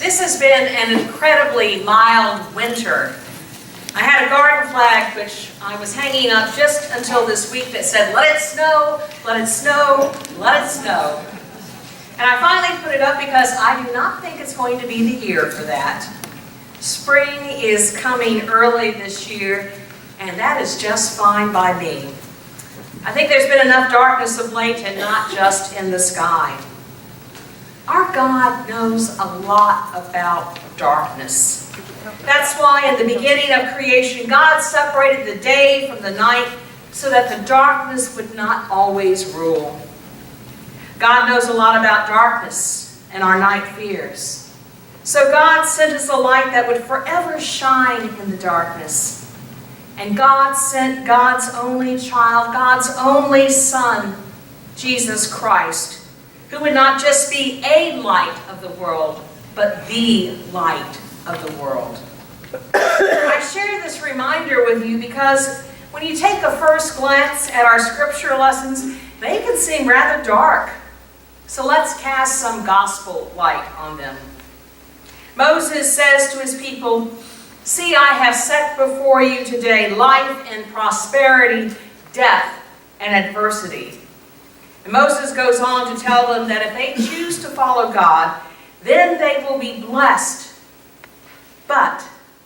This has been an incredibly mild winter. I had a garden flag which I was hanging up just until this week that said, "Let it snow, let it snow, let it snow." And I finally put it up because I do not think it's going to be the year for that. Spring is coming early this year, and that is just fine by me. I think there's been enough darkness of late, and not just in the sky. Our God knows a lot about darkness. That's why in the beginning of creation, God separated the day from the night so that the darkness would not always rule. God knows a lot about darkness and our night fears. So God sent us a light that would forever shine in the darkness. And God sent God's only child, God's only Son, Jesus Christ, who would not just be a light of the world, but the light of the world. I share this reminder with you because when you take a first glance at our scripture lessons, they can seem rather dark. So let's cast some gospel light on them. Moses says to his people, "See, I have set before you today life and prosperity, death and adversity." And Moses goes on to tell them that if they choose to follow God, then they will be blessed. But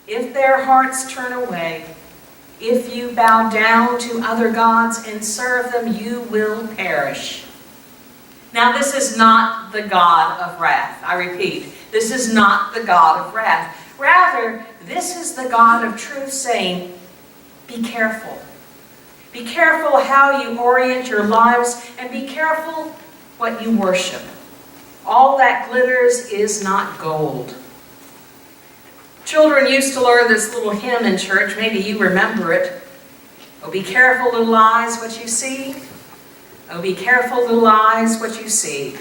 if their hearts turn away, if you bow down to other gods and serve them, you will perish. Now, this is not the God of wrath. I repeat, this is not the God of wrath. Rather, this is the God of truth saying, be careful. Be careful how you orient your lives, and be careful what you worship. All that glitters is not gold. Children used to learn this little hymn in church. Maybe you remember it. Oh, be careful, little eyes, what you see. Oh, be careful, little eyes, what you see.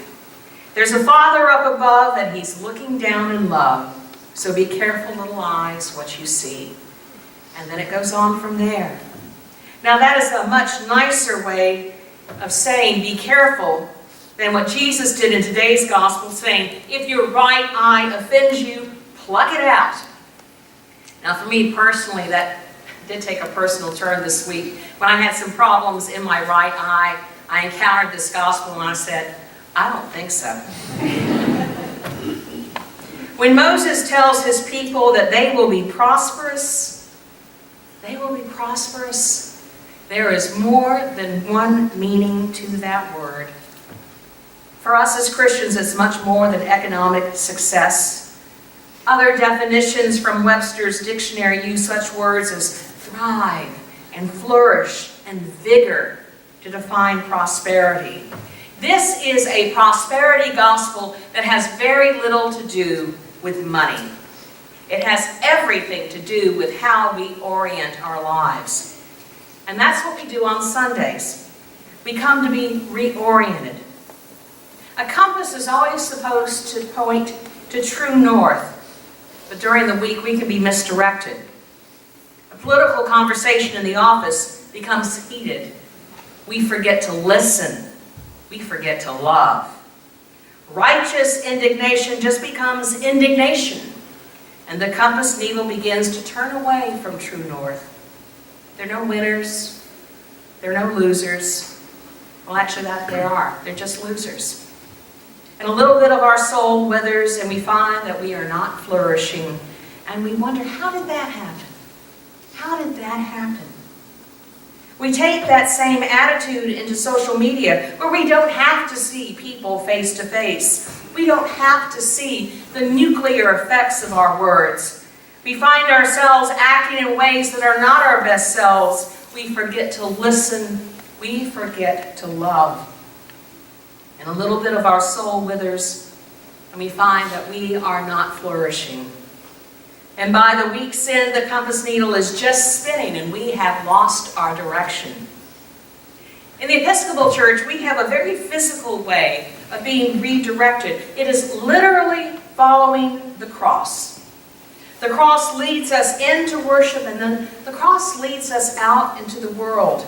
There's a Father up above, and He's looking down in love. So be careful, little eyes, what you see. And then it goes on from there. Now that is a much nicer way of saying be careful than what Jesus did in today's gospel, saying, if your right eye offends you, pluck it out. Now for me personally, that did take a personal turn this week. When I had some problems in my right eye, I encountered this gospel and I said, I don't think so. When Moses tells his people that they will be prosperous, they will be prosperous. There is more than one meaning to that word. For us as Christians, it's much more than economic success. Other definitions from Webster's dictionary use such words as thrive and flourish and vigor to define prosperity. This is a prosperity gospel that has very little to do with money. It has everything to do with how we orient our lives. And that's what we do on Sundays. We come to be reoriented. A compass is always supposed to point to true north, but during the week we can be misdirected. A political conversation in the office becomes heated. We forget to listen. We forget to love. Righteous indignation just becomes indignation, and the compass needle begins to turn away from true north. There are no winners. There are no losers. Well, actually, that there are. They're just losers. And a little bit of our soul withers, and we find that we are not flourishing. And we wonder, how did that happen? How did that happen? We take that same attitude into social media, where we don't have to see people face to face. We don't have to see the nuclear effects of our words. We find ourselves acting in ways that are not our best selves. We forget to listen. We forget to love. And a little bit of our soul withers, and we find that we are not flourishing. And by the week's end, the compass needle is just spinning, and we have lost our direction. In the Episcopal Church, we have a very physical way of being redirected. It is literally following the cross. The cross leads us into worship, and then the cross leads us out into the world.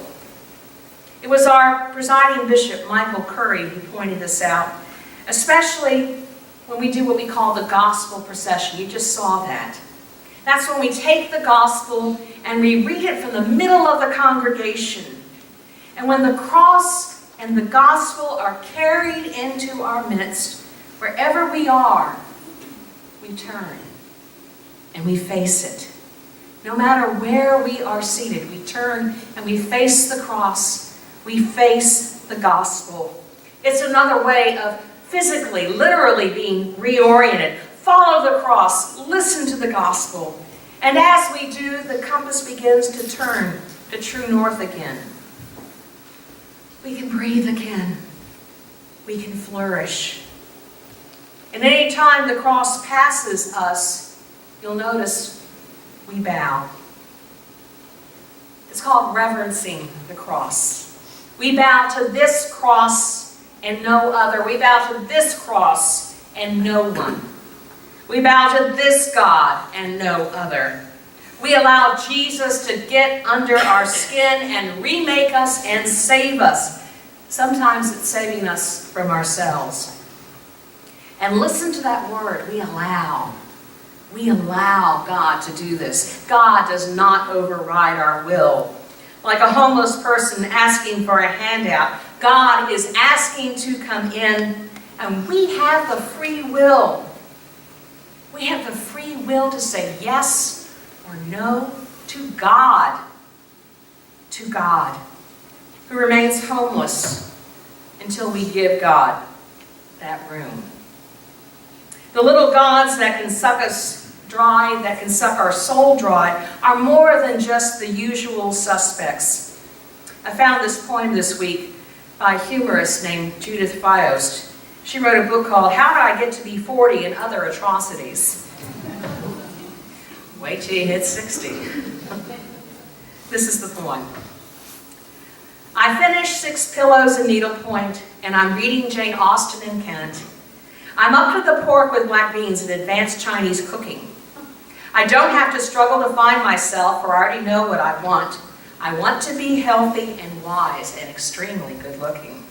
It was our presiding bishop, Michael Curry, who pointed this out, especially when we do what we call the gospel procession. You just saw that. That's when we take the gospel and we read it from the middle of the congregation. And when the cross and the gospel are carried into our midst, wherever we are, we turn and we face it. No matter where we are seated, we turn and we face the cross. We face the gospel. It's another way of physically, literally being reoriented. Follow the cross. Listen to the gospel. And as we do, the compass begins to turn to true north again. We can breathe again. We can flourish. And any time the cross passes us, you'll notice we bow. It's called reverencing the cross. We bow to this cross and no other. We bow to this cross and no one. We bow to this God and no other. We allow Jesus to get under our skin and remake us and save us. Sometimes it's saving us from ourselves. And listen to that word, we allow. We allow God to do this. God does not override our will. Like a homeless person asking for a handout, God is asking to come in, and we have the free will. We have the free will to say yes or no to God. To God, who remains homeless until we give God that room. The little gods that can suck us dry, that can suck our soul dry, are more than just the usual suspects. I found this poem this week by a humorist named Judith Fiost. She wrote a book called How Did I Get to Be 40 and Other Atrocities? Wait till you hit 60. This is the poem. I finished 6 Pillows and Needlepoint, and I'm reading Jane Austen in Kent. I'm up to the pork with black beans and advanced Chinese cooking. I don't have to struggle to find myself, for I already know what I want. I want to be healthy and wise and extremely good looking.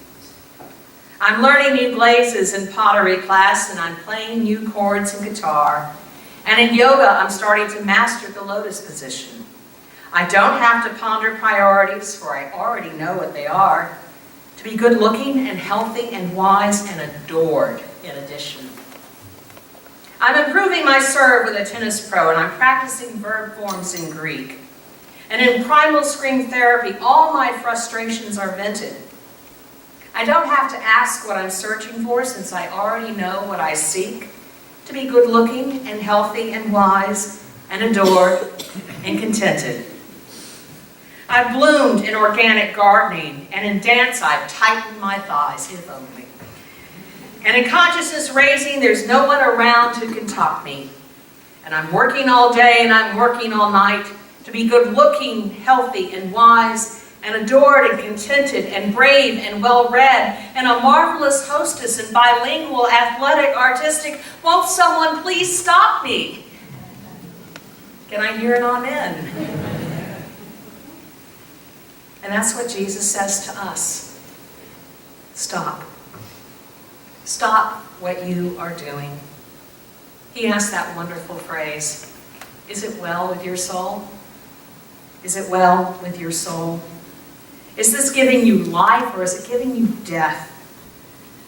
I'm learning new glazes in pottery class, and I'm playing new chords in guitar. And in yoga, I'm starting to master the lotus position. I don't have to ponder priorities, for I already know what they are. To be good looking and healthy and wise and adored in addition. I'm improving my serve with a tennis pro, and I'm practicing verb forms in Greek. And in primal scream therapy, all my frustrations are vented. I don't have to ask what I'm searching for, since I already know what I seek. To be good looking and healthy and wise and adored and contented. I've bloomed in organic gardening, and in dance I've tightened my thighs, if only. And in consciousness raising, there's no one around who can top me. And I'm working all day and I'm working all night to be good looking, healthy and wise and adored and contented and brave and well-read and a marvelous hostess and bilingual, athletic, artistic. Won't someone please stop me? Can I hear an amen? And that's what Jesus says to us. Stop. Stop what you are doing. He asked that wonderful phrase, is it well with your soul? Is it well with your soul? Is this giving you life or is it giving you death?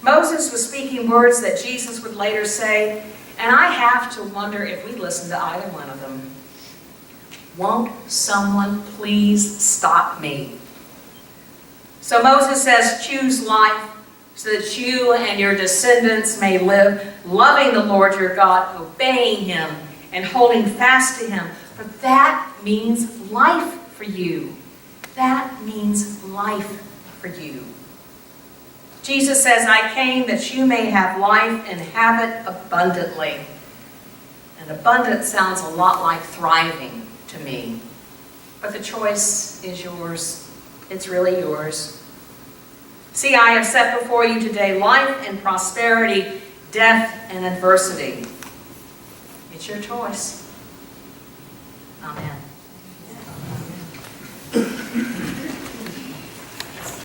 Moses was speaking words that Jesus would later say, and I have to wonder if we listen to either one of them. Won't someone please stop me? So Moses says, choose life so that you and your descendants may live, loving the Lord your God, obeying him, and holding fast to him. For that means life for you. That means life for you. Jesus says, I came that you may have life and have it abundantly. And abundant sounds a lot like thriving to me. But the choice is yours. It's really yours. See, I have set before you today life and prosperity, death and adversity. It's your choice. Amen.